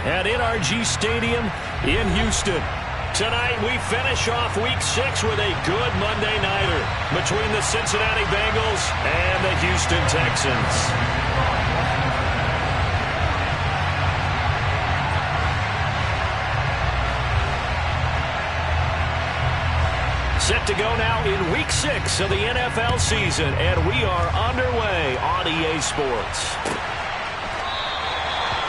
at NRG Stadium in Houston. Tonight, we finish off Week 6 with a good Monday nighter between the Cincinnati Bengals and the Houston Texans. Set to go now in Week 6 of the NFL season, and we are underway on EA Sports.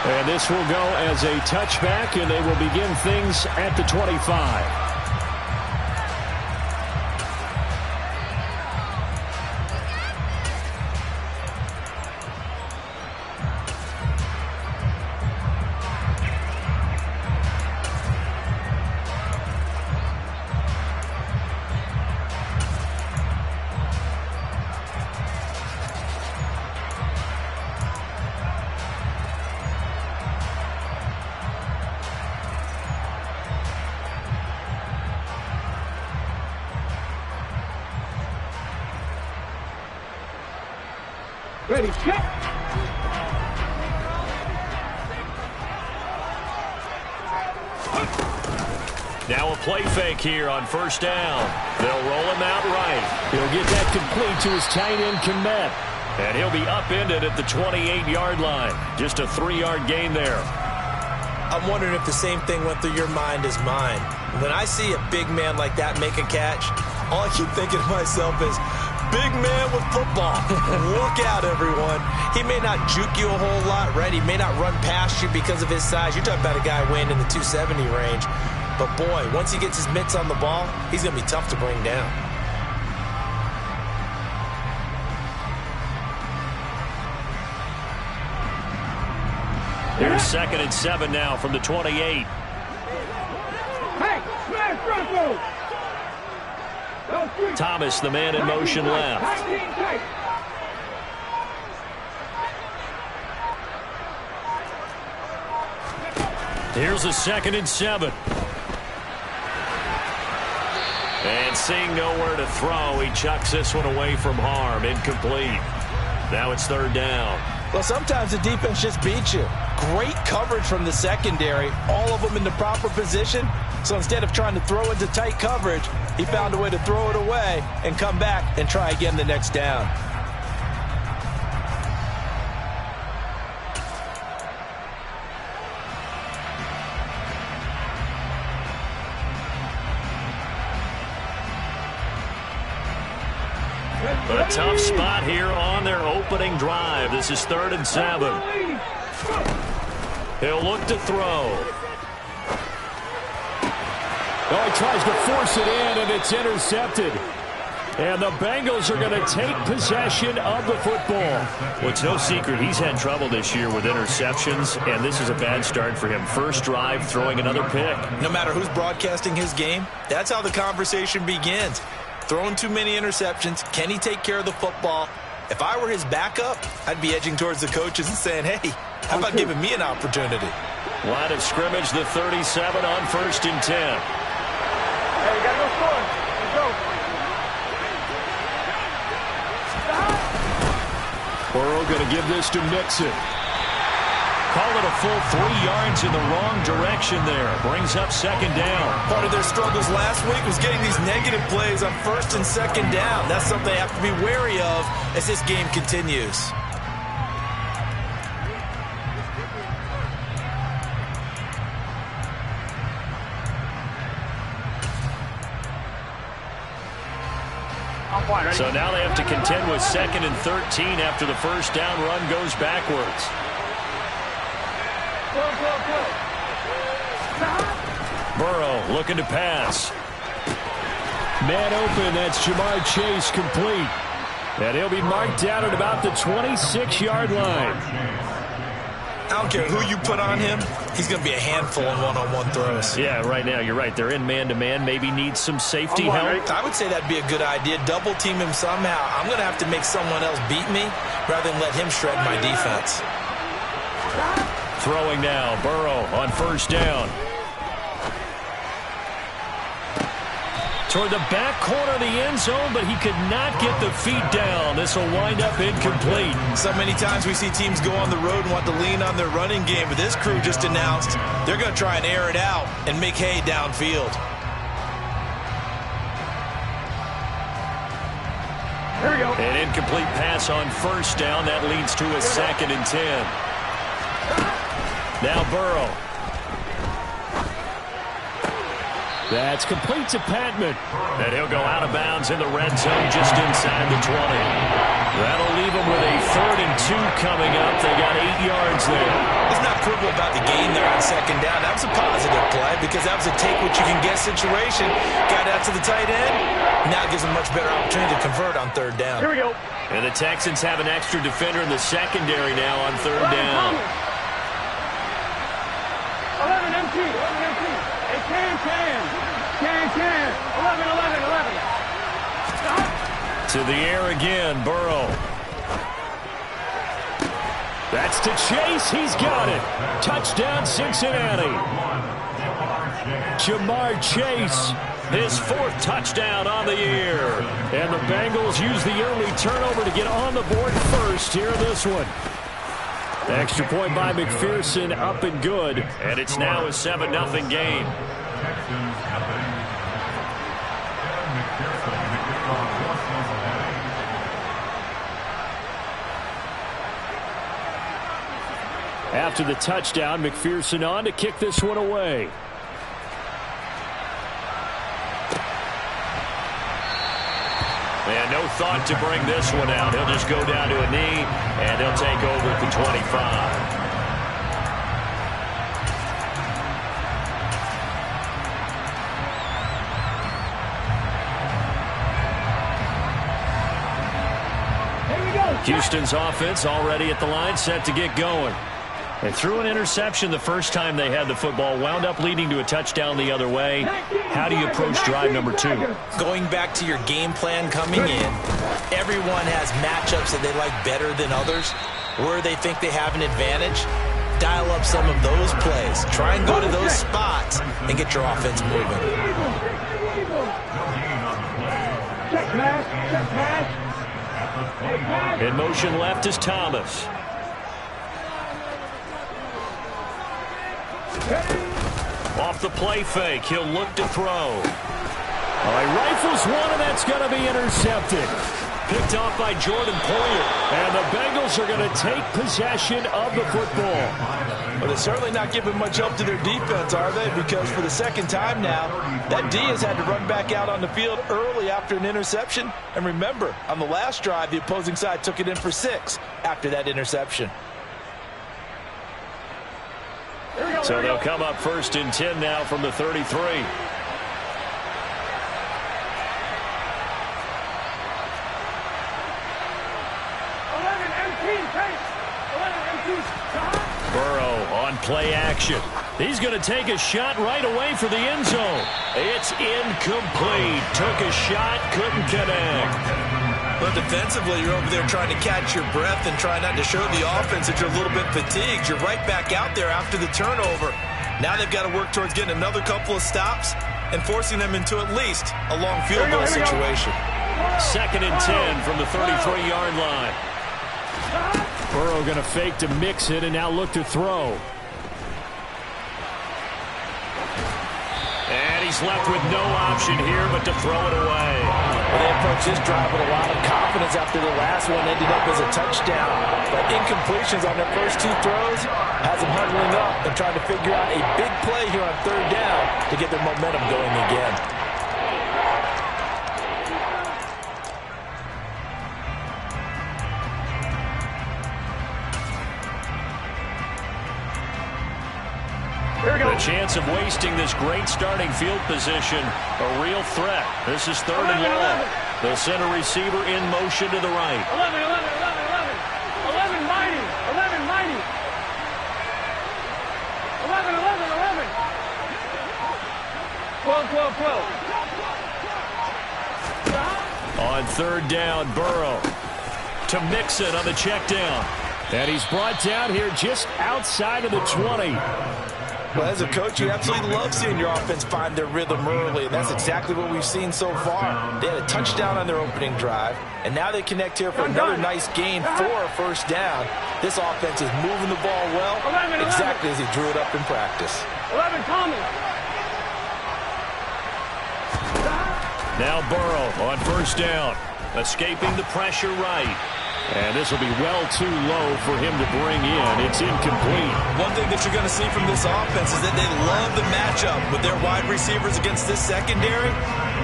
And this will go as a touchback, and they will begin things at the 25. Ready, check. Now a play fake here on first down. They'll roll him out right. He'll get that complete to his tight end, Kmet. And he'll be upended at the 28-yard line. Just a 3-yard gain there. I'm wondering if the same thing went through your mind as mine. When I see a big man like that make a catch, all I keep thinking to myself is, big man with football. Look out, everyone. He may not juke you a whole lot, right? He may not run past you because of his size. You're talking about a guy weighing in the 270 range. But, boy, once he gets his mitts on the ball, he's going to be tough to bring down. Here's 2nd and 7 now from the 28. Hey, smash Bronco! Thomas, the man in motion left. Here's a 2nd and 7. And seeing nowhere to throw, he chucks this one away from harm. Incomplete. Now it's 3rd down. Well, sometimes the defense just beats you. Great coverage from the secondary. All of them in the proper position. So instead of trying to throw into tight coverage, he found a way to throw it away and come back and try again the next down. A tough spot here on their opening drive. This is 3rd and 7. He'll look to throw. Oh, he tries to force it in, and it's intercepted. And the Bengals are going to take possession of the football. Well, it's no secret he's had trouble this year with interceptions, and this is a bad start for him. First drive, throwing another pick. No matter who's broadcasting his game, that's how the conversation begins. Throwing too many interceptions. Can he take care of the football? If I were his backup, I'd be edging towards the coaches and saying, hey, how about giving me an opportunity? Line of scrimmage, the 37 on 1st and 10. Hey, you got to go score. Let's go. Burrow going to give this to Mixon. Call it a full 3 yards in the wrong direction there. Brings up 2nd down. Part of their struggles last week was getting these negative plays on 1st and 2nd down. That's something they have to be wary of as this game continues. So now they have to contend with 2nd and 13 after the first down run goes backwards. Burrow looking to pass. Man open, that's Jamar Chase complete. And he'll be marked down at about the 26-yard line. I don't care who you put on him, he's going to be a handful in one-on-one throws. Yeah, right now, you're right. They're in man-to-man, maybe need some safety help. I would say that'd be a good idea. Double team him somehow. I'm going to have to make someone else beat me rather than let him shred my defense. Throwing now, Burrow on first down. toward the back corner of the end zone, but he could not get the feet down. This will wind up incomplete. So many times we see teams go on the road and want to lean on their running game, but this crew just announced they're going to try and air it out and make hay downfield. Here we go. An incomplete pass on first down. That leads to a 2nd and 10. Now Burrow. That's complete to Patman. And he'll go out of bounds in the red zone just inside the 20. That'll leave him with a 3rd and 2 coming up. They got 8 yards there. Let's not quibble about the gain there on 2nd down. That was a positive play because that was a take-what-you-can-get situation. Got out to the tight end. Now it gives them a much better opportunity to convert on 3rd down. Here we go. And the Texans have an extra defender in the secondary now on 3rd down. 11 empty. 11 empty. Hey, can. 11. To the air again, Burrow. That's to Chase. He's got it. Touchdown, Cincinnati. Jamar Chase, his 4th touchdown on the year. And the Bengals use the early turnover to get on the board first here in this one. Extra point by McPherson, up and good. And it's now a 7-0 game. After the touchdown, McPherson on to kick this one away. And no thought to bring this one out. He'll just go down to a knee, and they'll take over at the 25. Houston's offense already at the line, set to get going. They threw an interception the first time they had the football, wound up leading to a touchdown the other way. How do you approach drive number 2? Going back to your game plan coming in, everyone has matchups that they like better than others, where they think they have an advantage. Dial up some of those plays. Try and go to those spots and get your offense moving. Check pass. In motion left is Thomas. Off the play fake, he'll look to throw. He rifles one, and that's going to be intercepted. Picked off by Jordan Poyer. And the Bengals are going to take possession of the football. But they're certainly not giving much help to their defense, are they? Because for the 2nd time now, that D has had to run back out on the field early after an interception. And remember, on the last drive, the opposing side took it in for 6 after that interception. So they'll come up 1st and 10 now from the 33. Burrow on play action. He's going to take a shot right away for the end zone. It's incomplete. Took a shot, couldn't connect. But defensively, you're over there trying to catch your breath and try not to show the offense that you're a little bit fatigued. You're right back out there after the turnover. Now they've got to work towards getting another couple of stops and forcing them into at least a long field goal situation. 2nd and 10 from the 33-yard line. Burrow going to fake to mix it and now look to throw. And he's left with no option here but to throw it away. Well, they approached this drive with a lot of confidence after the last one ended up as a touchdown. But incompletions on their first 2 throws has them huddling up and trying to figure out a big play here on 3rd down to get their momentum going again. The chance of wasting this great starting field position, a real threat. This is 3rd and long. The center receiver in motion to the right. 11 mighty. 12. On 3rd down, Burrow to Mixon on the check down. And he's brought down here just outside of the 20. Well, as a coach, you absolutely love seeing your offense find their rhythm early, and that's exactly what we've seen so far. They had a touchdown on their opening drive, and now they connect here for another nice gain for a first down. This offense is moving the ball well, exactly as he drew it up in practice. 11 coming. Now Burrow on first down, escaping the pressure right. And this will be well too low for him to bring in. It's incomplete. One thing that you're going to see from this offense is that they love the matchup with their wide receivers against this secondary.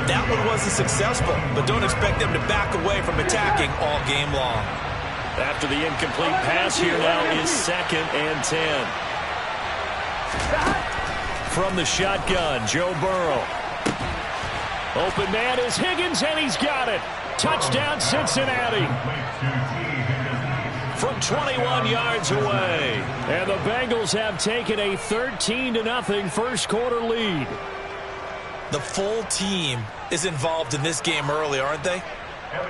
That one wasn't successful, but don't expect them to back away from attacking all game long. After the incomplete pass, here now is 2nd and 10. From the shotgun, Joe Burrow. Open man is Higgins, and he's got it. Touchdown, Cincinnati. From 21 yards away. And the Bengals have taken a 13-0 first quarter lead. The full team is involved in this game early, aren't they?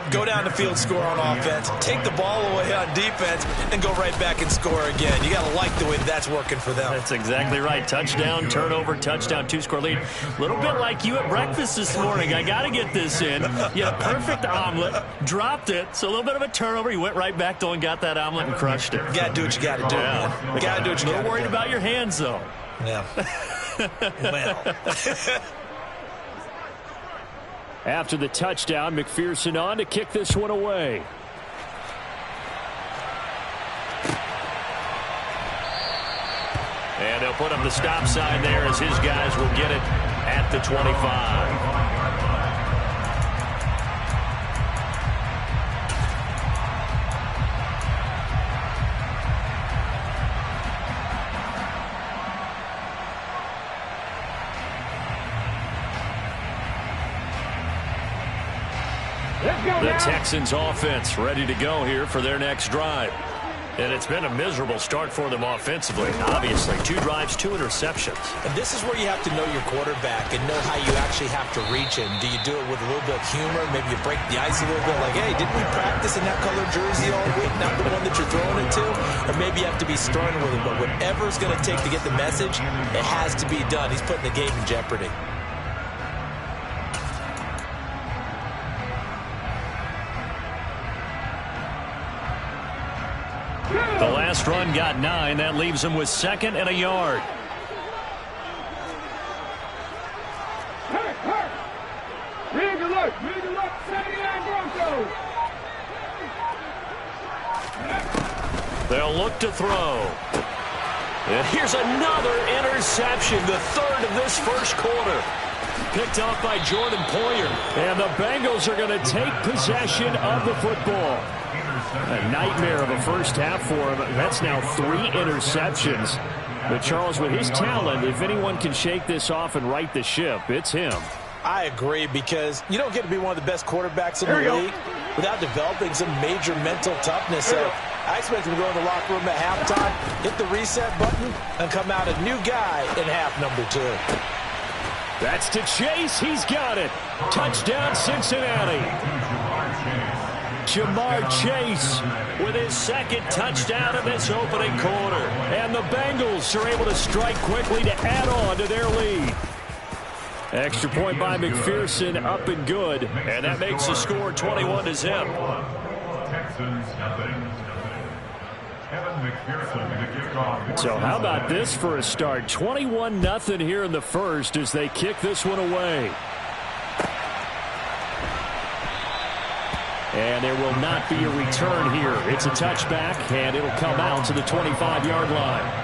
Go down the field, score on offense, take the ball away on defense, and go right back and score again. You got to like the way that's working for them. That's exactly right. Touchdown, turnover, touchdown, 2-score lead. A little bit like you at breakfast this morning. I got to get this in. You had a perfect omelet, dropped it, so a little bit of a turnover. You went right back, though, and got that omelet and crushed it. You got to do what you got to do, man. You got to do what you got to do. A little worried about your hands, though. Yeah. Well. After the touchdown, McPherson on to kick this one away. And they'll put up the stop sign there as his guys will get it at the 25. The Texans offense ready to go here for their next drive. And it's been a miserable start for them offensively. Obviously, 2 drives, 2 interceptions. And this is where you have to know your quarterback and know how you actually have to reach him. Do you do it with a little bit of humor? Maybe you break the ice a little bit like, hey, didn't we practice in that colored jersey all week? Not the one that you're throwing it to? Or maybe you have to be stern with him. But whatever it's going to take to get the message, it has to be done. He's putting the game in jeopardy. The last run got 9. That leaves him with 2nd and a yard. Read the look. 79 Broncos. They'll look to throw. And here's another interception, the 3rd of this first quarter. Picked off by Jordan Poyer. And the Bengals are going to take possession of the football. A nightmare of a first half for him. That's now 3 interceptions. But Charles, with his talent, if anyone can shake this off and right the ship, it's him. I agree, because you don't get to be one of the best quarterbacks in the league without developing some major mental toughness. So I expect him to go in the locker room at halftime, hit the reset button, and come out a new guy in half number 2. That's to Chase. He's got it. Touchdown, Cincinnati. Jamar Chase with his 2nd touchdown in this opening quarter. And the Bengals are able to strike quickly to add on to their lead. Extra point by McPherson, up and good. And that makes the score 21-0. So how about this for a start? 21-0 here in the first as they kick this one away. And there will not be a return here. It's a touchback, and it'll come out to the 25-yard line.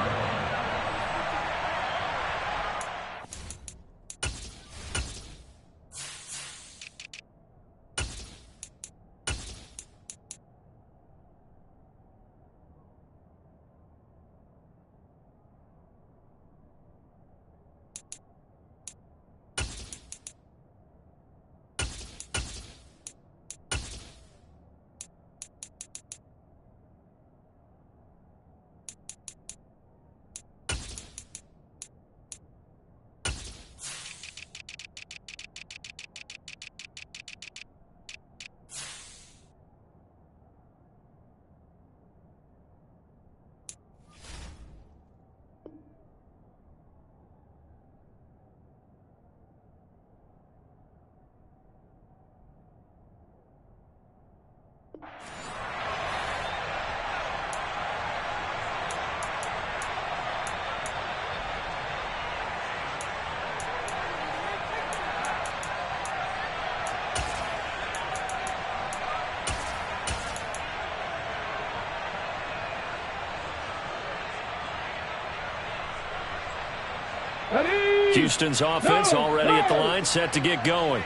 Houston's offense already at the line, set to get going.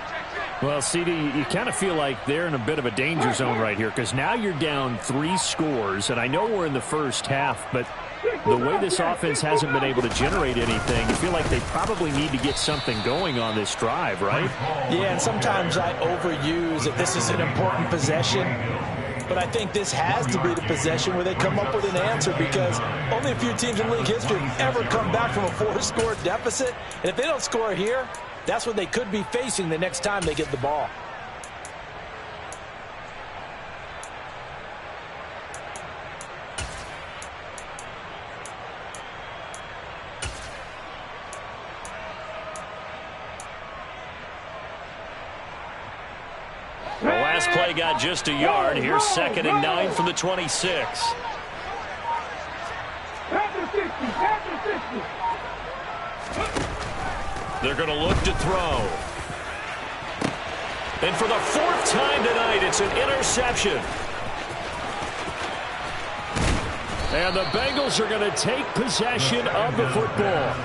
Well, CD, you kind of feel like they're in a bit of a danger zone right here because now you're down 3 scores, and I know we're in the first half, but the way this offense hasn't been able to generate anything, you feel like they probably need to get something going on this drive, right? Yeah, and sometimes I overuse that this is an important possession, but I think this has to be the possession where they come up with an answer because only a few teams in league history have ever come back from a 4-score deficit, and if they don't score here, that's what they could be facing the next time they get the ball. The last play got just a yard. Here's 2nd and 9 from the 26. They're going to look to throw. And for the 4th time tonight, it's an interception. And the Bengals are going to take possession of the football.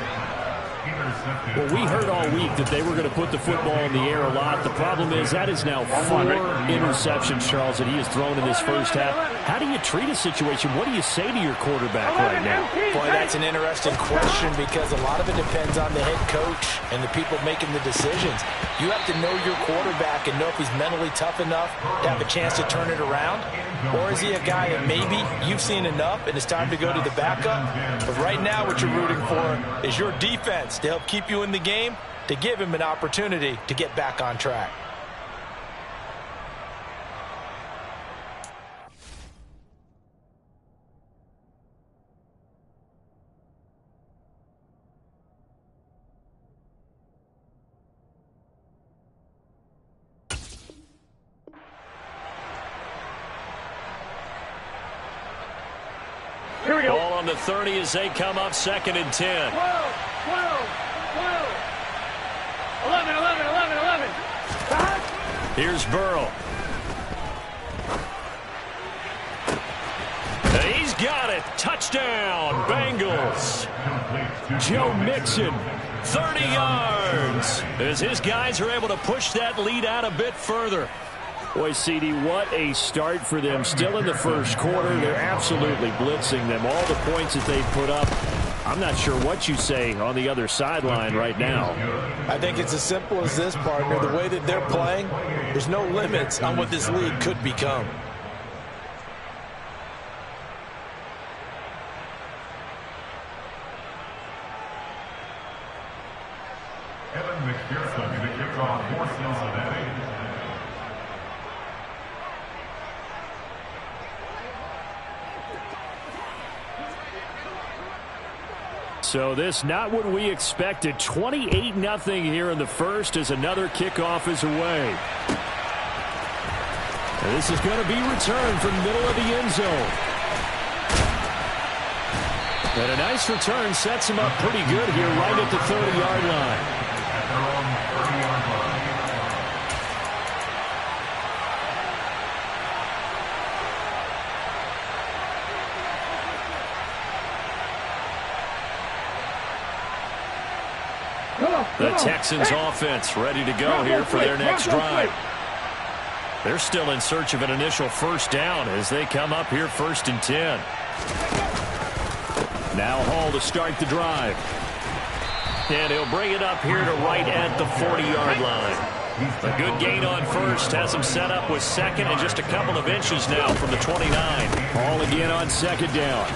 Well, we heard all week that they were going to put the football in the air a lot. The problem is that is now 4 interceptions, Charles, that he has thrown in this first half. How do you treat a situation? What do you say to your quarterback right now? Boy, that's an interesting question because a lot of it depends on the head coach and the people making the decisions. You have to know your quarterback and know if he's mentally tough enough to have a chance to turn it around. Or is he a guy that maybe you've seen enough and it's time to go to the backup? But right now what you're rooting for is your defense to help keep you in the game, to give him an opportunity to get back on track. Here we go. Ball on the 30 as they come up 2nd and 10. 12, 11. Here's Burrow. He's got it. Touchdown, Bengals. Joe Mixon, 30 yards. As his guys are able to push that lead out a bit further. Boy, CD, what a start for them. Still in the first quarter, they're absolutely blitzing them. All the points that they've put up, I'm not sure what you say on the other sideline right now. I think it's as simple as this, partner. The way that they're playing, there's no limits on what this league could become. Evan McPherson, the kickoff for Cincinnati. So this not what we expected. 28-0 here in the first as another kickoff is away. And this is going to be returned from the middle of the end zone. And a nice return sets him up pretty good here right at the 30-yard line. At their own 30-yard line. The Texans offense ready to go here for their next drive. They're still in search of an initial first down as they come up here 1st and 10. Now Hall to start the drive. And he'll bring it up here to right at the 40-yard line. A good gain on first has him set up with 2nd and just a couple of inches now from the 29. Hall again on 2nd down.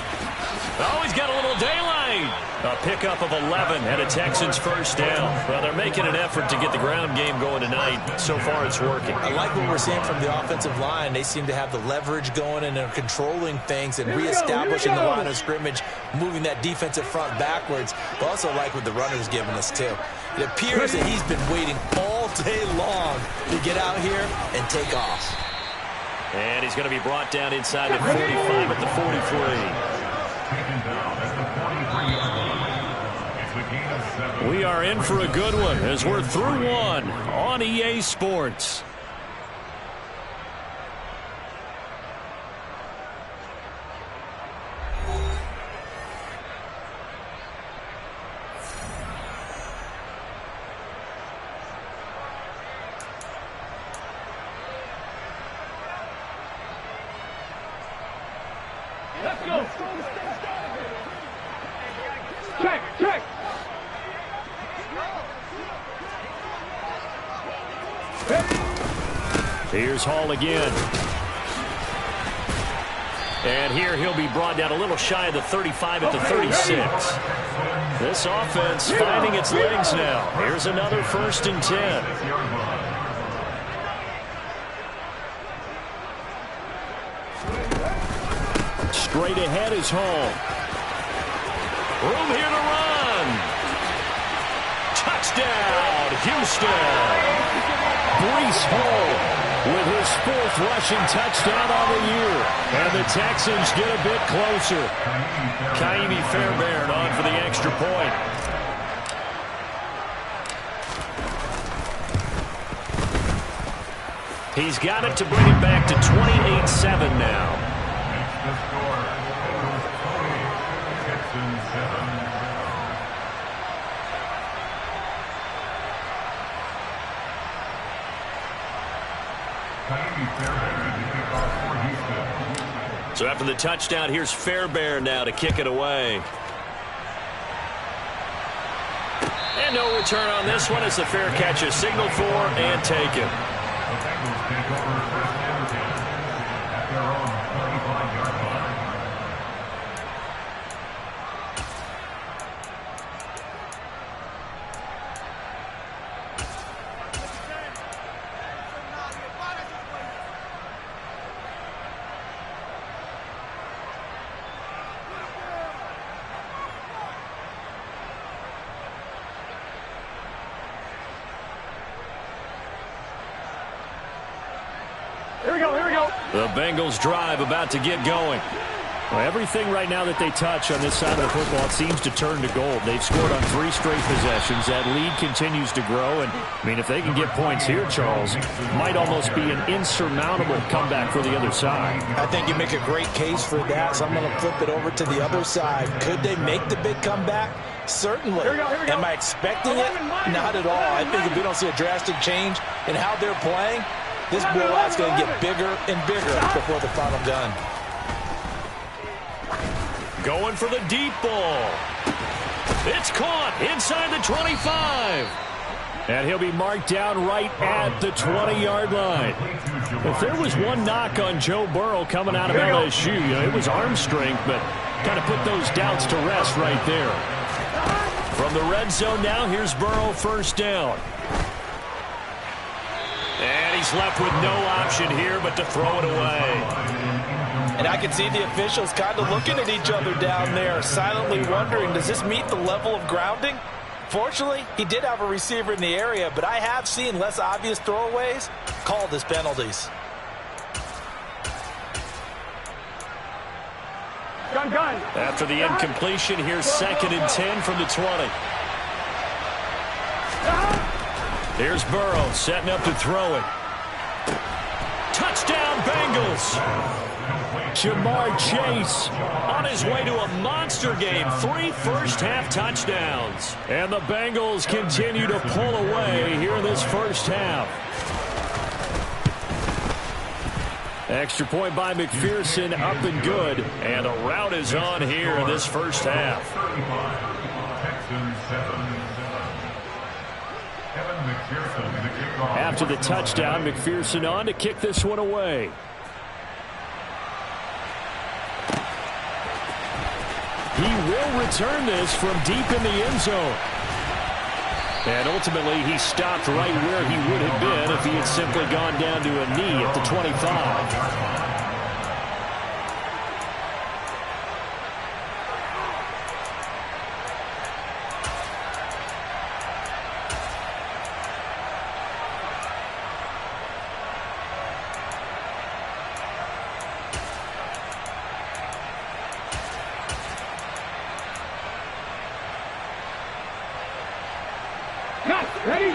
Oh, he's got a little daylight. A pickup of 11 and a Texans first down. Well, they're making an effort to get the ground game going tonight. So far, it's working. I like what we're seeing from the offensive line. They seem to have the leverage going and they're controlling things and reestablishing the line of scrimmage, moving that defensive front backwards. But also like what the runner's giving us, too. It appears that he's been waiting all day long to get out here and take off. And he's going to be brought down inside the 45 at the 43. Taken down at the 43-yard line. It's a gain of 7. We are in for a good one as we're through one on EA Sports. Check, check. Here's Hall again. And here he'll be brought down a little shy of the 35 at the 36. This offense finding its legs now. Here's another 1st and 10. Straight ahead is Hall. Room here to run. Touchdown, Houston. Breece Hall with his 4th rushing touchdown on the year. And the Texans get a bit closer. Ka'imi Fairbairn on for the extra point. He's got it to bring it back to 28-7 now. The score, Texans 7. So after the touchdown, here's Fairbairn now to kick it away. And no return on this one as the fair catch is signaled for and taken. The Bengals take over 1st and 10 at their own 35-yard line. The Bengals drive about to get going. Well, everything right now that they touch on this side of the football, it seems to turn to gold. They've scored on 3 straight possessions. That lead continues to grow. And, I mean, if they can get points here, Charles, might almost be an insurmountable comeback for the other side. I think you make a great case for that, so I'm going to flip it over to the other side. Could they make the big comeback? Certainly. Here we go. Am I expecting it? Not at all. I think if we don't see a drastic change in how they're playing, this blowout's going to get bigger and bigger before the final gun. Going for the deep ball. It's caught inside the 25. And he'll be marked down right at the 20-yard line. If there was one knock on Joe Burrow coming out of LSU, it was arm strength, but kind of put those doubts to rest right there. From the red zone now, here's Burrow 1st down. And he's left with no option here but to throw it away. And I can see the officials kind of looking at each other down there, silently wondering, does this meet the level of grounding? Fortunately, he did have a receiver in the area, but I have seen less obvious throwaways called as penalties. Gun. After the incompletion, here's 2nd and 10 from the 20. Here's Burrow setting up to throw it. Touchdown, Bengals. Jamar Chase on his way to a monster game. 3 first-half touchdowns. And the Bengals continue to pull away here in this first half. Extra point by McPherson, up and good. And a rout is on here in this first half. After the touchdown, McPherson on to kick this one away. He will return this from deep in the end zone. And ultimately, he stopped right where he would have been if he had simply gone down to a knee at the 25.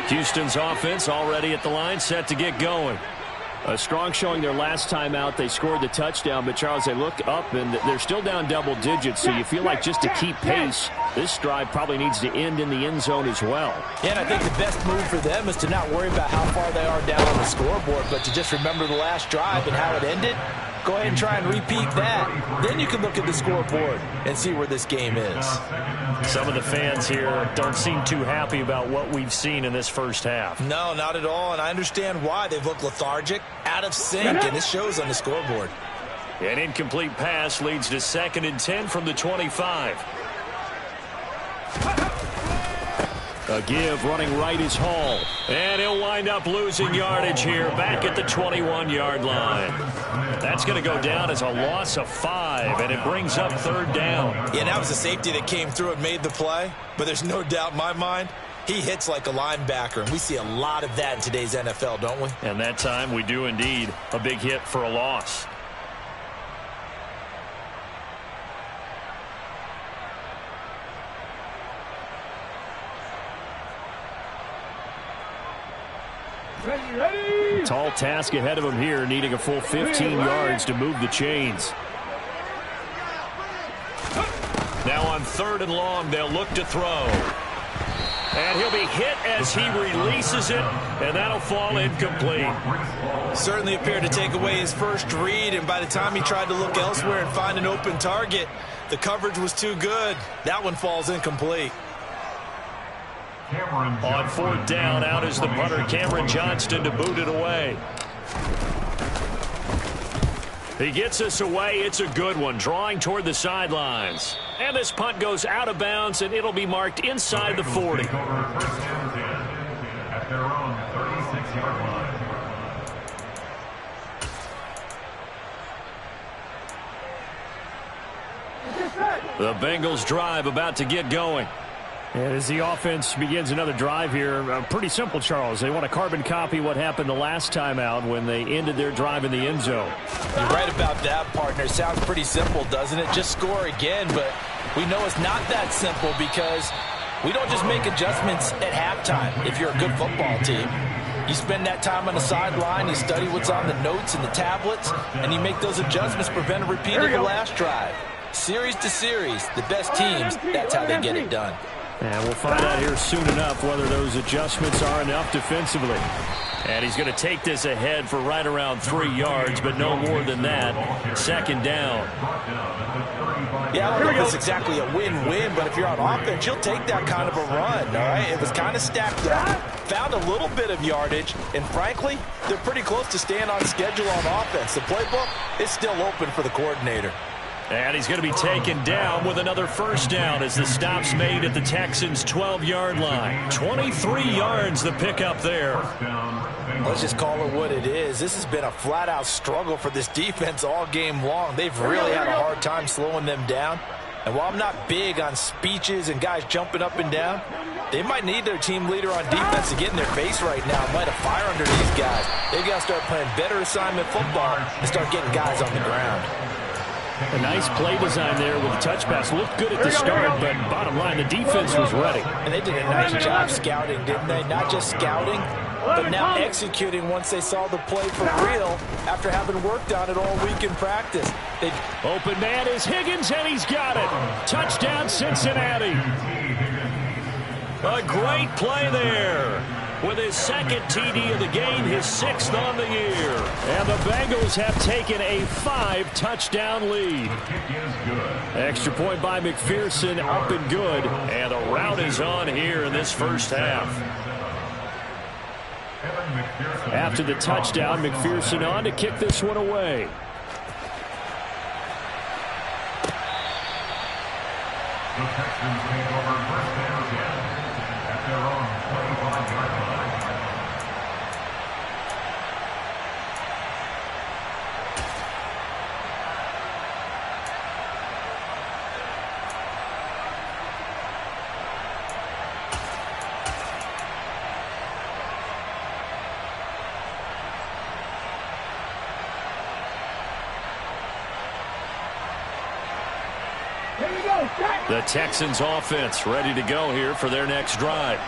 Houston's offense already at the line, set to get going. A strong showing their last time out. They scored the touchdown, but, Charles, they look up, and they're still down double digits, so you feel like just to keep pace, this drive probably needs to end in the end zone as well. Yeah, and I think the best move for them is to not worry about how far they are down on the scoreboard, but to just remember the last drive and how it ended. Go ahead and try and repeat that. Then you can look at the scoreboard and see where this game is. Some of the fans here don't seem too happy about what we've seen in this first half. No, not at all, and I understand why. They've looked lethargic, out of sync, and it shows on the scoreboard. An incomplete pass leads to 2nd and 10 from the 25. A give running right is Hall. And he'll wind up losing yardage here back at the 21-yard line. That's going to go down as a loss of 5, and it brings up 3rd down. Yeah, that was a safety that came through and made the play, but there's no doubt in my mind he hits like a linebacker, and we see a lot of that in today's NFL, don't we? And that time we do indeed. A big hit for a loss. Ready. Tall task ahead of him here, needing a full 15 yards to move the chains. Now on 3rd and long, they'll look to throw. And he'll be hit as he releases it, and that'll fall incomplete. Certainly appeared to take away his first read, and by the time he tried to look elsewhere and find an open target, the coverage was too good. That one falls incomplete. On 4th down, out is the punter, Cameron Johnston, to boot it away. He gets us away. It's a good one, drawing toward the sidelines. And this punt goes out of bounds, and it'll be marked inside the 40. At their own 36-yard line. The Bengals drive about to get going. And as the offense begins another drive here, pretty simple, Charles. They want to carbon copy what happened the last time out when they ended their drive in the end zone. You're right about that, partner. Sounds pretty simple, doesn't it? Just score again, but we know it's not that simple because we don't just make adjustments at halftime if you're a good football team. You spend that time on the sideline, you study what's on the notes and the tablets, and you make those adjustments to prevent a repeat of the last drive. Series to series, the best teams, that's how they get it done. And we'll find out here soon enough whether those adjustments are enough defensively. And he's going to take this ahead for right around 3 yards, but no more than that. 2nd down. Yeah, I don't know if it's exactly a win-win, but if you're on offense, you'll take that kind of a run, all right? It was kind of stacked up, found a little bit of yardage, and frankly, they're pretty close to staying on schedule on offense. The playbook is still open for the coordinator. And he's going to be taken down with another 1st down as the stop's made at the Texans' 12-yard line. 23 yards the pickup there. Let's just call it what it is. This has been a flat-out struggle for this defense all game long. They've really had a hard time slowing them down. And while I'm not big on speeches and guys jumping up and down, they might need their team leader on defense to get in their face right now. Might have fire under these guys. They've got to start playing better assignment football and start getting guys on the ground. A nice play design there with the touch pass. Looked good at the start, but bottom line, the defense was ready. And they did a nice job scouting, didn't they? Not just scouting, but now executing once they saw the play for real after having worked on it all week in practice. Open man is Higgins, and he's got it. Touchdown, Cincinnati. A great play there. With his 2nd TD of the game, his 6th on the year. And the Bengals have taken a 5-touchdown lead. Extra point by McPherson, up and good. And the route is on here in this first half. After the touchdown, McPherson on to kick this one away. The Texans take over 1st and 10 at their own 25-yard line. The Texans offense ready to go here for their next drive.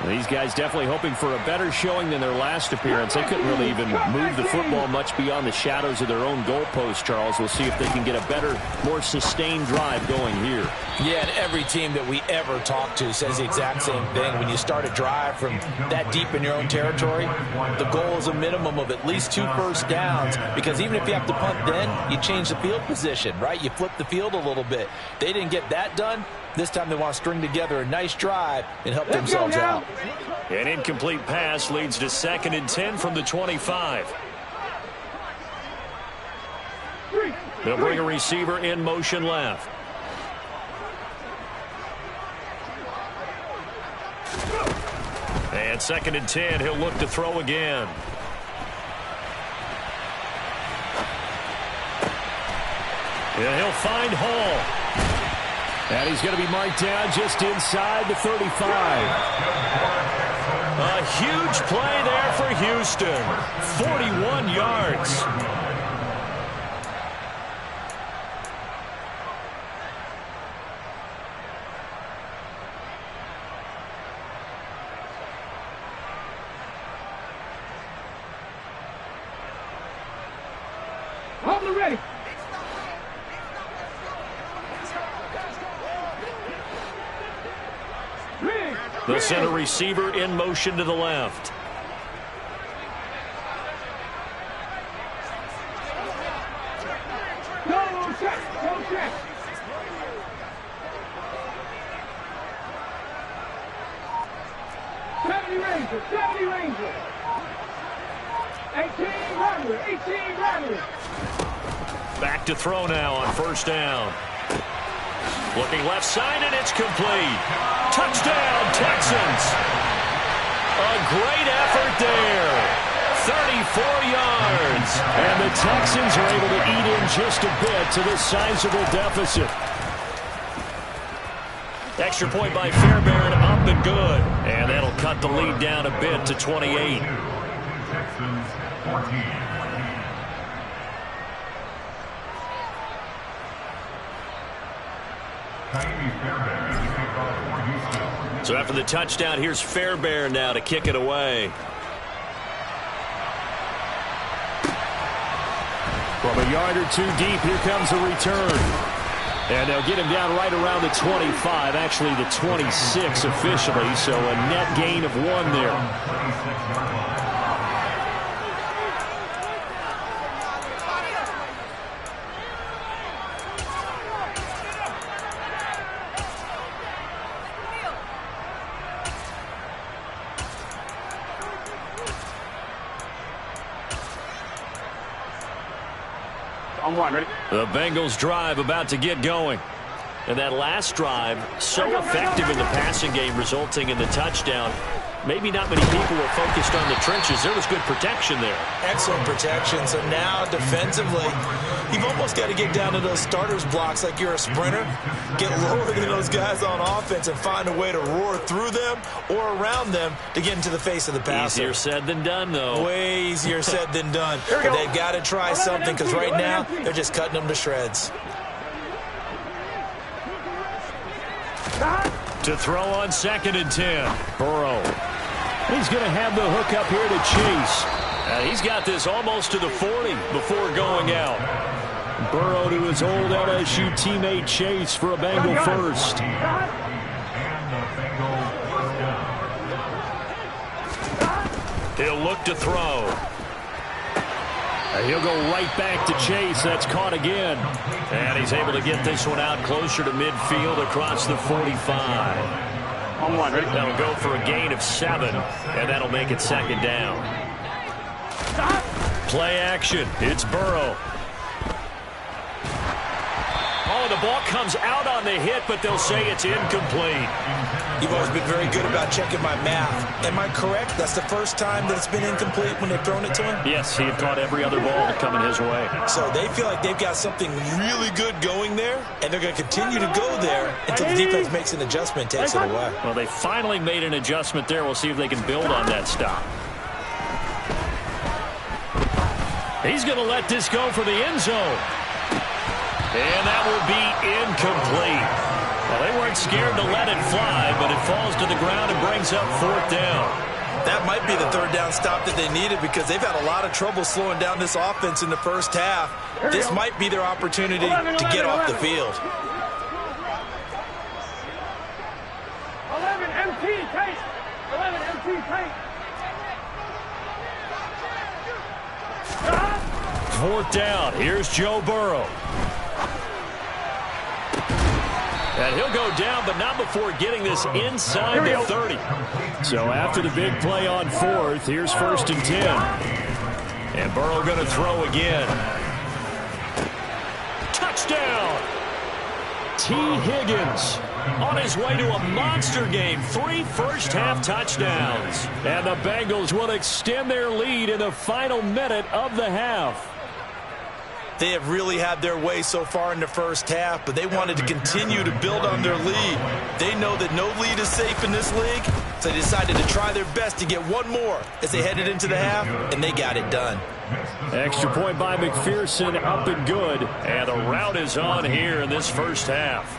These guys definitely hoping for a better showing than their last appearance. They couldn't really even move the football much beyond the shadows of their own goalpost, Charles. We'll see if they can get a better, more sustained drive going here. Yeah, and every team that we ever talk to says the exact same thing. When you start a drive from that deep in your own territory, the goal is a minimum of at least 2 first downs, because even if you have to punt then, you change the field position, right? You flip the field a little bit. They didn't get that done. This time they want to string together a nice drive and help themselves out. An incomplete pass leads to 2nd and 10 from the 25. They'll bring a receiver in motion left. And 2nd and 10, he'll look to throw again. And he'll find Hall. And he's going to be marked down just inside the 35. A huge play there for Houston. 41 yards. Hold it ready. The center receiver in motion to the left. Go check. Go check. Ranger. 70 Ranger. 18 Rattler. 18 Rattler. Back to throw now on 1st down. Looking left side, and it's complete. Touchdown, Texans. A great effort there. 34 yards. And the Texans are able to eat in just a bit to this sizable deficit. Extra point by Fairbairn, up and good. And that'll cut the lead down a bit to 28. Texans 14. So after the touchdown, here's Fairbairn now to kick it away. From a yard or two deep, here comes a return. And they'll get him down right around the 25, actually the 26 officially, so a net gain of 1 there. Ready? The Bengals drive about to get going. And that last drive, so effective in the passing game, resulting in the touchdown. Maybe not many people were focused on the trenches. There was good protection there. Excellent protection. So now defensively, you've almost got to get down to those starters blocks like you're a sprinter. Get lower than those guys on offense and find a way to roar through them or around them to get into the face of the passer. Easier said than done, though. Way easier said than done. But they've got to try something, because right now they're just cutting them to shreds. To throw on 2nd and 10. Burrow. He's going to have the hook up here to Chase. He's got this almost to the 40 before going out. Burrow to his old LSU teammate Chase for a Bengal first. He'll look to throw. And he'll go right back to Chase. That's caught again. And he's able to get this one out closer to midfield across the 45. That'll go for a gain of 7, and that'll make it 2nd down. Play action. It's Burrow. Oh, the ball comes out on the hit, but they'll say it's incomplete. You've always been very good about checking my math. Am I correct? That's the first time that it's been incomplete when they've thrown it to him? Yes, he had caught every other ball coming his way. So they feel like they've got something really good going there, and they're going to continue to go there until the defense makes an adjustment, takes it away. Well, they finally made an adjustment there. We'll see if they can build on that stop. He's going to let this go for the end zone. And that will be incomplete. Well, they weren't scared to let it fly, but it falls to the ground and brings up 4th down. That might be the 3rd down stop that they needed because they've had a lot of trouble slowing down this offense in the first half. This might be their opportunity to get off the field. 11 MT tight. 11 MT tight. 4th down. Here's Joe Burrow. And he'll go down, but not before getting this inside the 30. So after the big play on 4th, here's 1st and 10. And Burrow going to throw again. Touchdown! T. Higgins on his way to a monster game. 3 first-half touchdowns. And the Bengals will extend their lead in the final minute of the half. They have really had their way so far in the first half, but they wanted to continue to build on their lead. They know that no lead is safe in this league, so they decided to try their best to get one more as they headed into the half, and they got it done. Extra point by McPherson, up and good. And the rout is on here in this first half.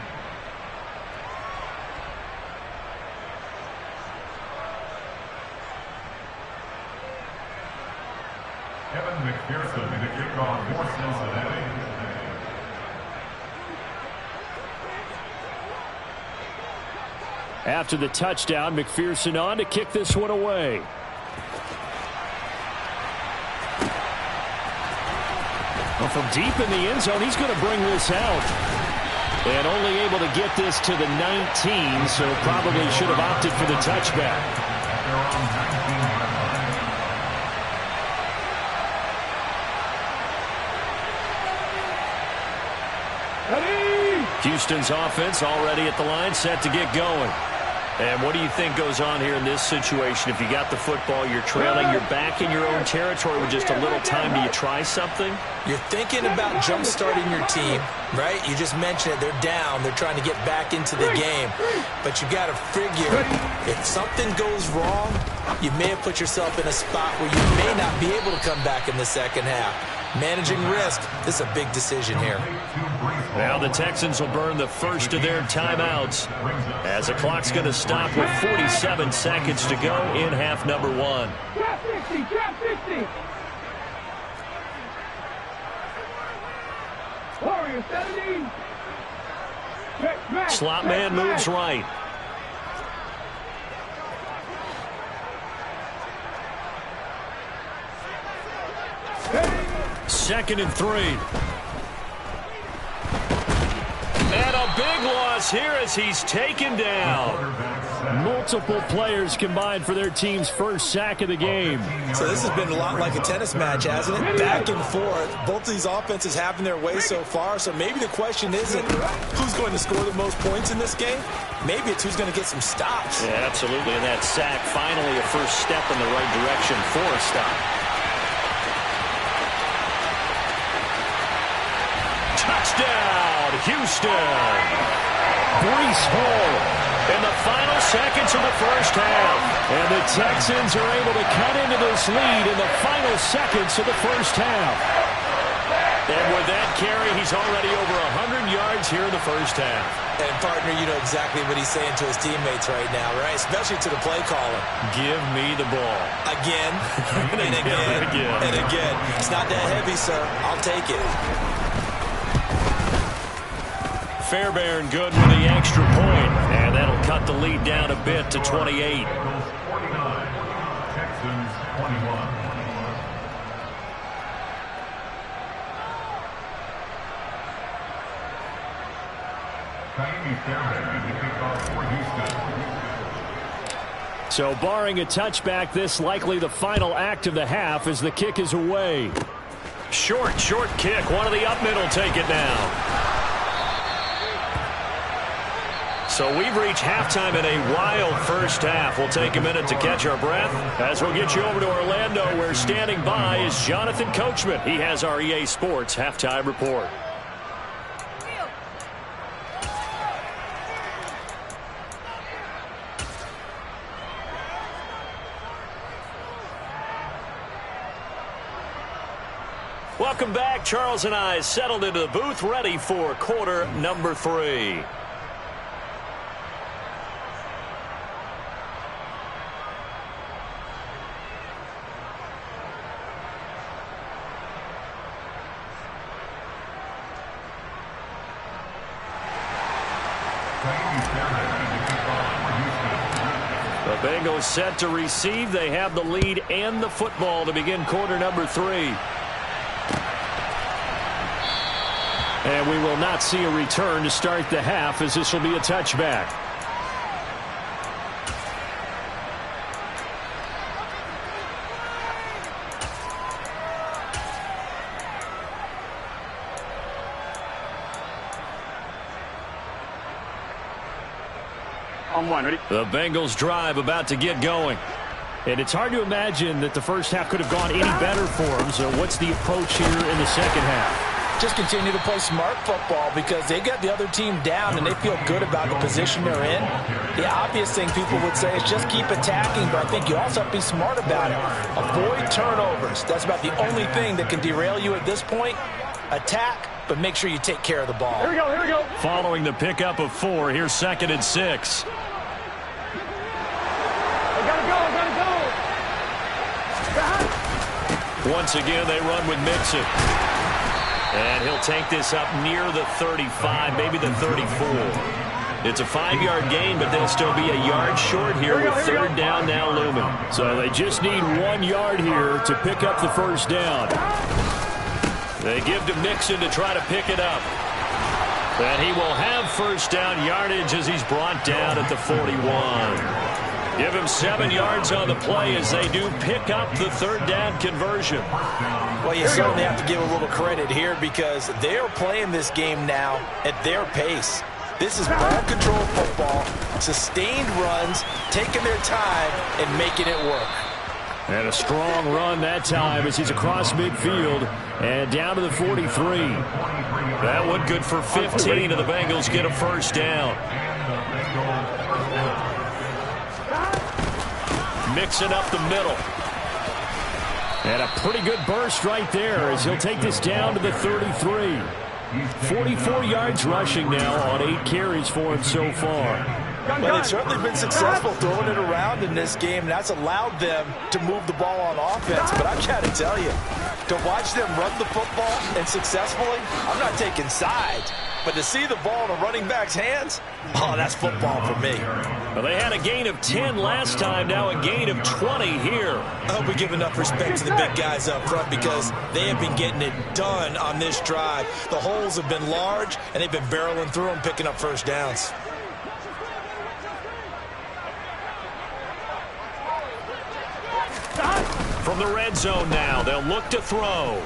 Kevin McPherson to kick off for Cincinnati. After the touchdown, McPherson on to kick this one away. Well, from deep in the end zone, he's going to bring this out. And only able to get this to the 19, so probably should have opted for the touchback. Houston's offense already at the line, set to get going. And what do you think goes on here in this situation? If you got the football, you're trailing, you're back in your own territory with just a little time. Do you try something? You're thinking about jump-starting your team, right? You just mentioned it. They're down. They're trying to get back into the game. But you got to figure, if something goes wrong, you may have put yourself in a spot where you may not be able to come back in the second half. Managing risk, this is a big decision here. Now the Texans will burn the first of their timeouts as the clock's going to stop with 47 seconds to go in half number 1. Drop 60, drop 60. Warrior 70. Slot man moves right. Second and 3. And a big loss here as he's taken down. Multiple players combined for their team's first sack of the game. So this has been a lot like a tennis match, hasn't it? Back and forth. Both of these offenses having their way so far. So maybe the question isn't who's going to score the most points in this game. Maybe it's who's going to get some stops. Yeah, absolutely. And that sack, finally a first step in the right direction for a stop. Touchdown, Houston. Breece Hall in the final seconds of the first half. And the Texans are able to cut into this lead in the final seconds of the first half. And with that carry, he's already over 100 yards here in the first half. And, partner, you know exactly what he's saying to his teammates right now, right? Especially to the play caller. Give me the ball. Again, and again, and again. It's not that heavy, sir. I'll take it. Fairbairn good with the extra point, and that'll cut the lead down a bit to 28. 49, Texans 21. Ka'imi Fairbairn to kick off for Houston. So barring a touchback, this likely the final act of the half as the kick is away. Short kick. One of the up middle take it down. So we've reached halftime in a wild first half. We'll take a minute to catch our breath as we'll get you over to Orlando, where standing by is Jonathan Coachman. He has our EA Sports halftime report. Welcome back. Charles and I settled into the booth, ready for quarter number 3. The Bengals set to receive. They have the lead and the football to begin quarter number 3. And we will not see a return to start the half, as this will be a touchback. On one, ready? The Bengals drive about to get going. And it's hard to imagine that the first half could have gone any better for them. So what's the approach here in the second half? Just continue to play smart football because they got the other team down and they feel good about the position they're in. The obvious thing people would say is just keep attacking, but I think you also have to be smart about it. Avoid turnovers. That's about the only thing that can derail you at this point. Attack, but make sure you take care of the ball. Here we go, here we go. Following the pickup of 4, here's 2nd and 6. I gotta go, Once again, they run with Mixon. And he'll take this up near the 35, maybe the 34. It's a 5-yard gain, but they'll still be a yard short here with 3rd down now looming. So they just need 1 yard here to pick up the first down. They give to Mixon to try to pick it up. And he will have first down yardage as he's brought down at the 41. Give him 7 yards on the play as they do pick up the 3rd down conversion. Well, you certainly have to give a little credit here because they're playing this game now at their pace. This is ball control football, sustained runs, taking their time and making it work. And a strong run that time as he's across midfield and down to the 43. That one good for 15, and the Bengals get a first down. Mixing up the middle. And a pretty good burst right there as he'll take this down to the 33. 44 yards rushing now on 8 carries for him so far. Well, they've certainly been successful throwing it around in this game, and that's allowed them to move the ball on offense. But I've got to tell you, to watch them run the football and successfully, I'm not taking sides. But to see the ball in a running back's hands, oh, that's football for me. Well, they had a gain of 10 last time, now a gain of 20 here. I hope we give enough respect to the big guys up front because they have been getting it done on this drive. The holes have been large, and they've been barreling through them, picking up first downs. From the red zone now, they'll look to throw.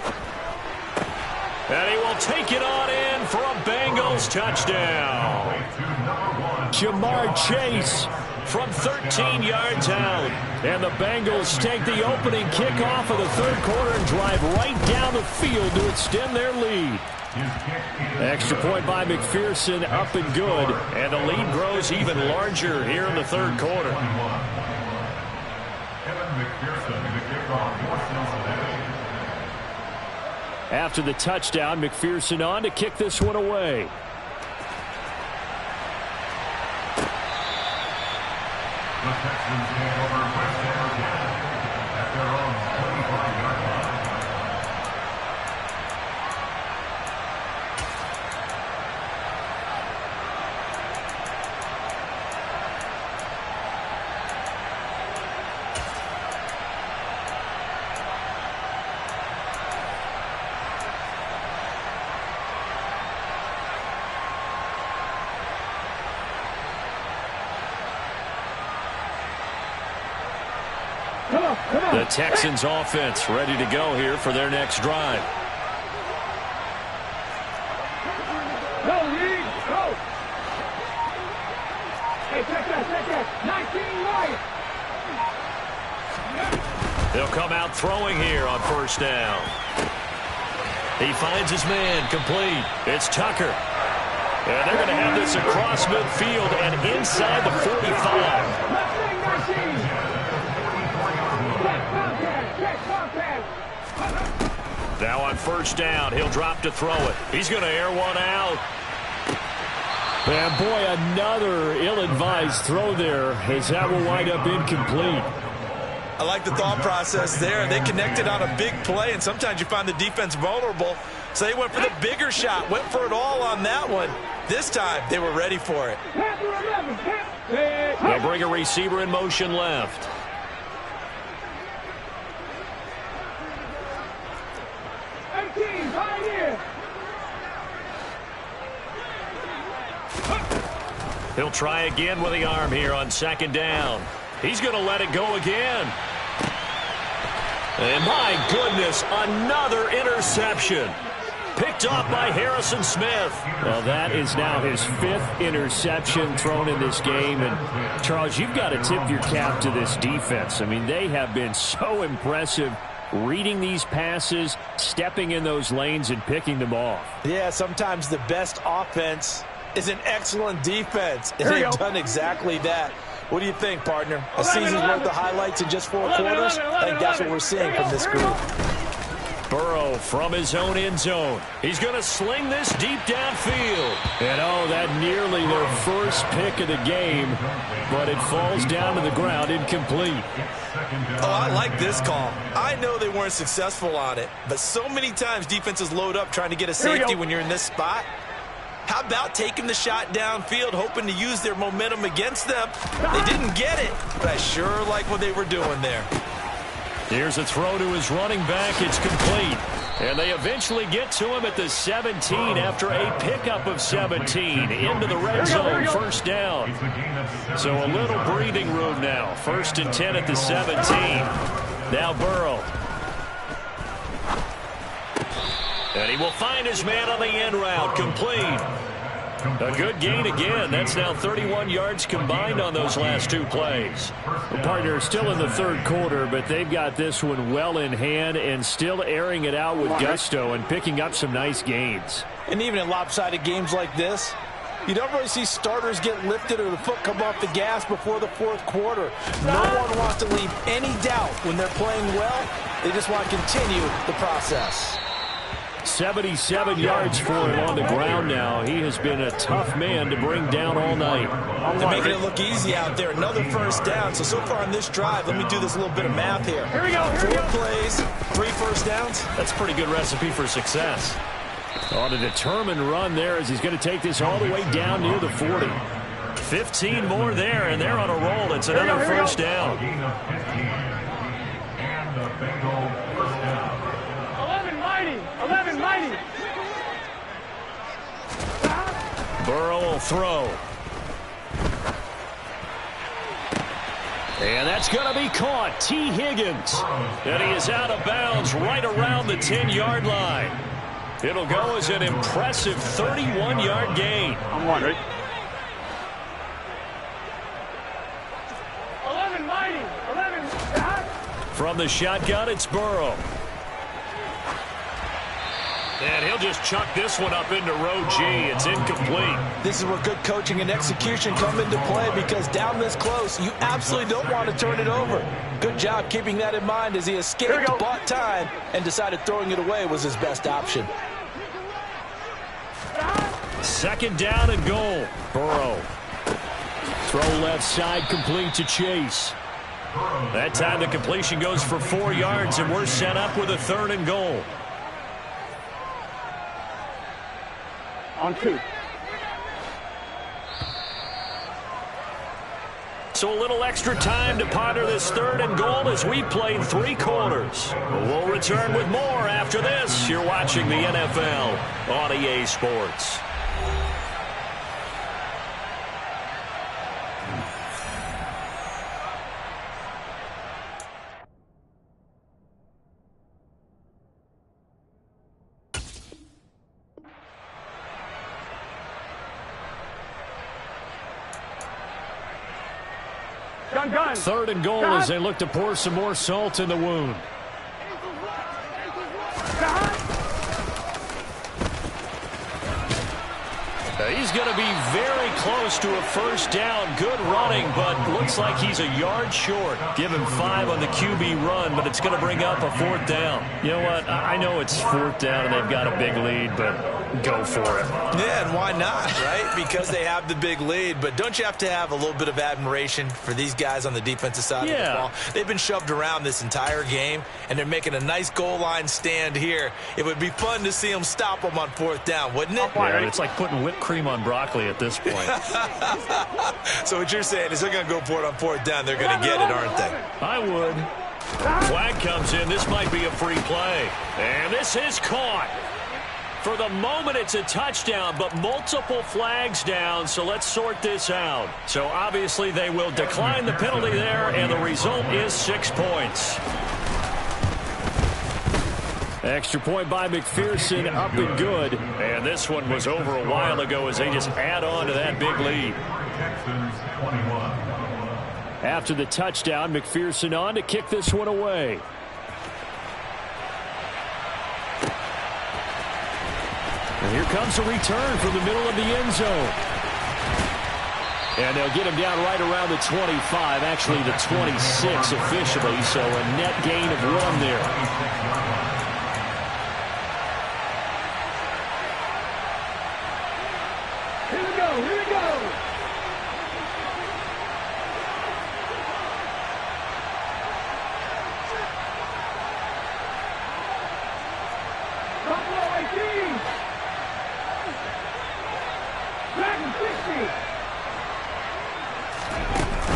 And he will take it on in for a Bengals touchdown. Jamar Chase from 13 yards out. And the Bengals take the opening kickoff of the 3rd quarter and drive right down the field to extend their lead. Extra point by McPherson, up and good. And the lead grows even larger here in the 3rd quarter. After the touchdown, McPherson on to kick this one away. The Texans take over West Ham again at their own 25-yard line. The Texans offense ready to go here for their next drive. Go, Reed, go. Hey, check that. 19 right. They'll come out throwing here on first down. He finds his man, complete. It's Tucker. And they're going to have this across midfield and inside the 45. Now on first down, he'll drop to throw it. He's going to air one out. And boy, another ill-advised throw there as that will wind up incomplete. I like the thought process there. They connected on a big play, and sometimes you find the defense vulnerable. So they went for the bigger shot, went for it all on that one. This time, they were ready for it. Panther 11, They'll bring a receiver in motion left. He'll try again with the arm here on second down. He's going to let it go again. And my goodness, another interception. Picked off by Harrison Smith. Well, that is now his 5th interception thrown in this game. And, Charles, you've got to tip your cap to this defense. I mean, they have been so impressive reading these passes, stepping in those lanes, and picking them off. Yeah, sometimes the best offense is an excellent defense. And they've done exactly that. What do you think, partner? A season's worth of highlights in just 4 quarters? I think that's what we're seeing from this group. Burrow from his own end zone. He's going to sling this deep downfield. And, oh, that nearly their first pick of the game, but it falls down to the ground incomplete. Oh, I like this call. I know they weren't successful on it, but so many times defenses load up trying to get a safety when you're in this spot. How about taking the shot downfield, hoping to use their momentum against them? They didn't get it, but I sure like what they were doing there. Here's a throw to his running back. It's complete. And they eventually get to him at the 17 after a pickup of 17 into the red zone, first down. So a little breathing room now. 1st and 10 at the 17. Now Burrow. And he will find his man on the end route, complete. A good gain again. That's now 31 yards combined on those last 2 plays. The partner is still in the 3rd quarter, but they've got this one well in hand and still airing it out with gusto and picking up some nice gains. And even in lopsided games like this, you don't really see starters get lifted or the foot come off the gas before the 4th quarter. No one wants to leave any doubt when they're playing well. They just want to continue the process. 77 yards for him on the ground now. He has been a tough man to bring down all night. They're making it look easy out there. Another first down. So far on this drive, let me do this little bit of math here. Here we go. 4 plays, 3 first downs. That's a pretty good recipe for success. On a determined run there as he's going to take this all the way down near the 40. 15 more there, and they're on a roll. It's another first down. And the Bengals first down. 11 mighty. Burrow will throw. And that's going to be caught. T. Higgins. And he is out of bounds right around the 10-yard line. It'll go as an impressive 31-yard gain. I'm wondering. 11 mighty. 11. From the shotgun, it's Burrow. And he'll just chuck this one up into row G. It's incomplete. This is where good coaching and execution come into play, because down this close, you absolutely don't want to turn it over. Good job keeping that in mind as he escaped, bought time, and decided throwing it away was his best option. 2nd down and goal. Burrow. Throw left side, complete to Chase. That time the completion goes for 4 yards, and we're set up with a 3rd and goal. On 2. So a little extra time to ponder this 3rd and goal as we played 3 quarters. We'll return with more after this. You're watching the NFL on EA Sports. Gun. 3rd and goal as they look to pour some more salt in the wound. He's going to be very close to a first down. Good running, but looks like he's a yard short. Give him 5 on the QB run, but it's going to bring up a 4th down. You know what? I know it's 4th down and they've got a big lead, but go for it. Yeah, and why not, right? Because they have the big lead. But don't you have to have a little bit of admiration for these guys on the defensive side of the ball? They've been shoved around this entire game, and they're making a nice goal line stand here. It would be fun to see them stop them on 4th down, wouldn't it? Yeah, it's like putting whipped cream cream on broccoli at this point. So what you're saying is they're going to go for it on 4th down. They're going to get it, aren't they? I would. Flag comes in. This might be a free play. And this is caught. For the moment, it's a touchdown, but multiple flags down, so let's sort this out. So obviously they will decline the penalty there, and the result is 6 points. Extra point by McPherson, up and good. And this one was over a while ago as they just add on to that big lead. After the touchdown, McPherson on to kick this one away. And here comes a return from the middle of the end zone. And they'll get him down right around the 25, actually the 26 officially, so a net gain of 1 there.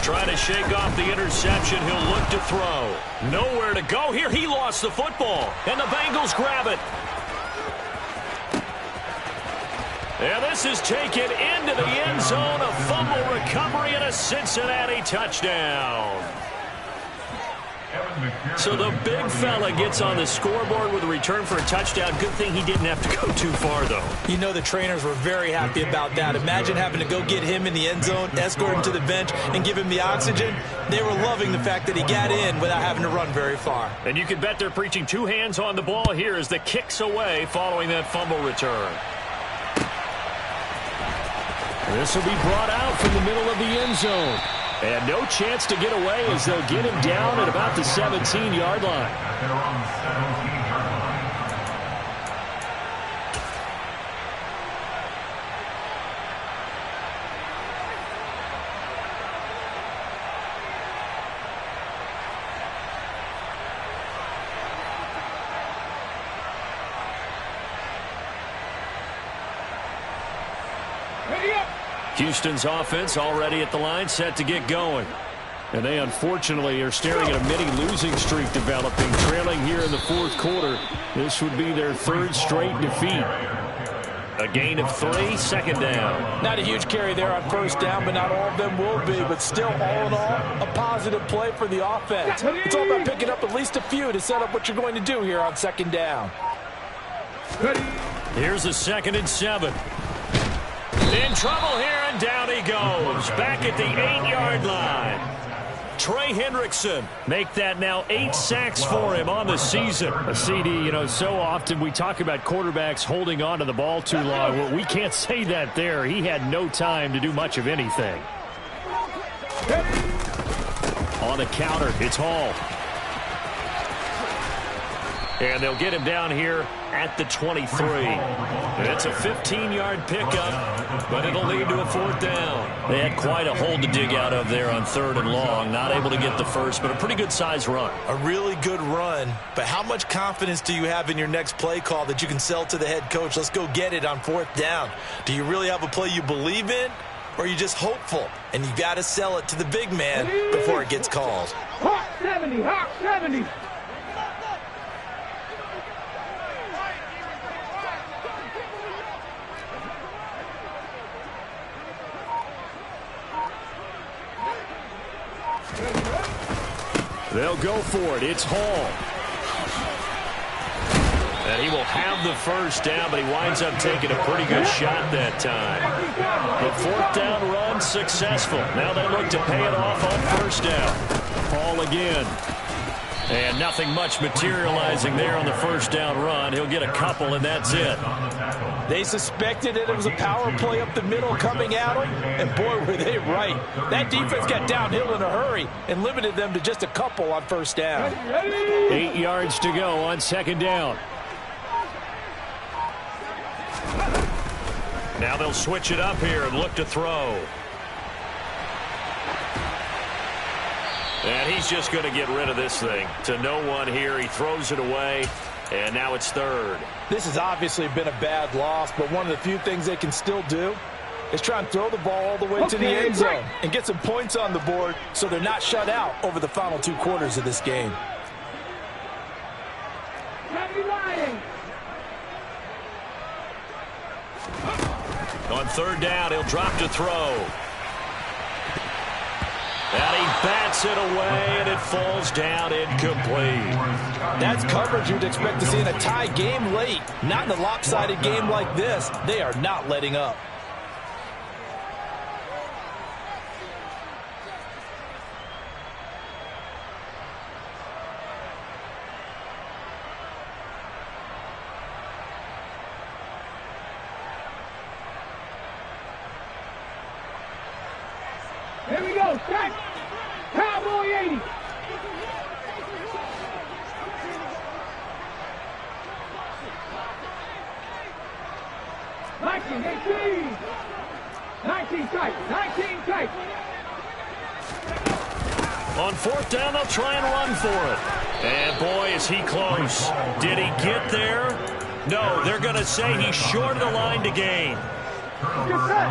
Trying to shake off the interception. He'll look to throw. Nowhere to go here. He lost the football. And the Bengals grab it. And this is taken into the end zone. A fumble recovery and a Cincinnati touchdown. So the big fella gets on the scoreboard with a return for a touchdown. Good thing he didn't have to go too far, though. You know the trainers were very happy about that. Imagine having to go get him in the end zone, escort him to the bench, and give him the oxygen. They were loving the fact that he got in without having to run very far. And you can bet they're preaching 2 hands on the ball here as the kick's away following that fumble return. This will be brought out from the middle of the end zone. And no chance to get away as they'll get him down at about the 17-yard line. They're on the 17-yard line. Houston's offense already at the line, set to get going. And they unfortunately are staring at a mini losing streak developing, trailing here in the 4th quarter. This would be their 3rd straight defeat. A gain of 3, 2nd down. Not a huge carry there on 1st down, but not all of them will be. But still, all in all, a positive play for the offense. It's all about picking up at least a few to set up what you're going to do here on 2nd down. Here's a 2nd and 7. In trouble here, and down he goes. Back at the 8-yard line. Trey Hendrickson make that now 8 sacks for him on the season. A CD, you know, so often we talk about quarterbacks holding on to the ball too long. Well, we can't say that there. He had no time to do much of anything. On the counter, it's Hall. And they'll get him down here at the 23. It's a 15-yard pickup, but it'll lead to a 4th down. They had quite a hole to dig out of there on 3rd and long. Not able to get the first, but a pretty good size run. A really good run, but how much confidence do you have in your next play call that you can sell to the head coach? Let's go get it on 4th down. Do you really have a play you believe in, or are you just hopeful? And you got to sell it to the big man before it gets called. Hawk 70, Hawk 70. They'll go for it. It's Hall. And he will have the 1st down, but he winds up taking a pretty good shot that time. The 4th down run successful. Now they look to pay it off on 1st down. Hall again. And nothing much materializing there on the 1st down run. He'll get a couple, and that's it. They suspected it was a power play up the middle coming at them, and boy, were they right. That defense got downhill in a hurry and limited them to just a couple on 1st down. 8 yards to go on 2nd down. Now they'll switch it up here and look to throw. And he's just going to get rid of this thing. To no one here. He throws it away. And now it's third. This has obviously been a bad loss, but one of the few things they can still do is try and throw the ball all the way to the end zone and get some points on the board so they're not shut out over the final 2 quarters of this game. On third down, he'll drop to throw. And he bats it away, and it falls down incomplete. That's coverage you'd expect to see in a tie game late. Not in a lopsided game like this. They are not letting up. Here we go, set. Cowboy 80. Nineteen tight. On fourth down, they'll try and run for it. And boy, is he close. Did he get there? No, they're going to say he's short of the line to gain. Get set.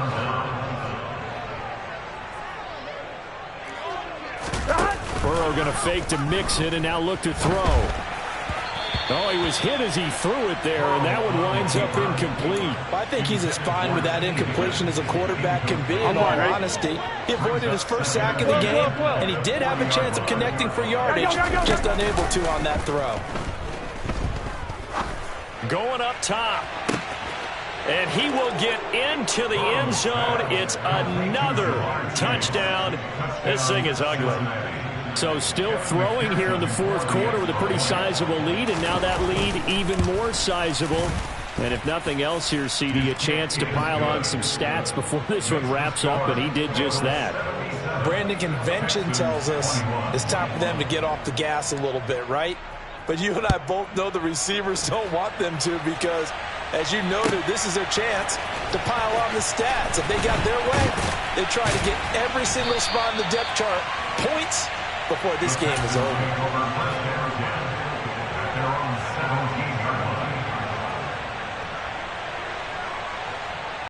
Burrow going to fake to mix it and now look to throw. Oh, he was hit as he threw it there, and that one winds up incomplete. I think he's as fine with that incompletion as a quarterback can be, in all honesty. He avoided his first sack of the game, and he did have a chance of connecting for yardage, just unable to on that throw. Going up top. And he will get into the end zone. It's another touchdown. This thing is ugly. So still throwing here in the fourth quarter with a pretty sizable lead, and now that lead even more sizable. And if nothing else here, CD, a chance to pile on some stats before this one wraps up, and he did just that. Brandon, convention tells us it's time for them to get off the gas a little bit, right? But you and I both know the receivers don't want them to because, as you noted, this is their chance to pile on the stats. If they got their way, they try to get every single spot in the depth chart points before this game is over.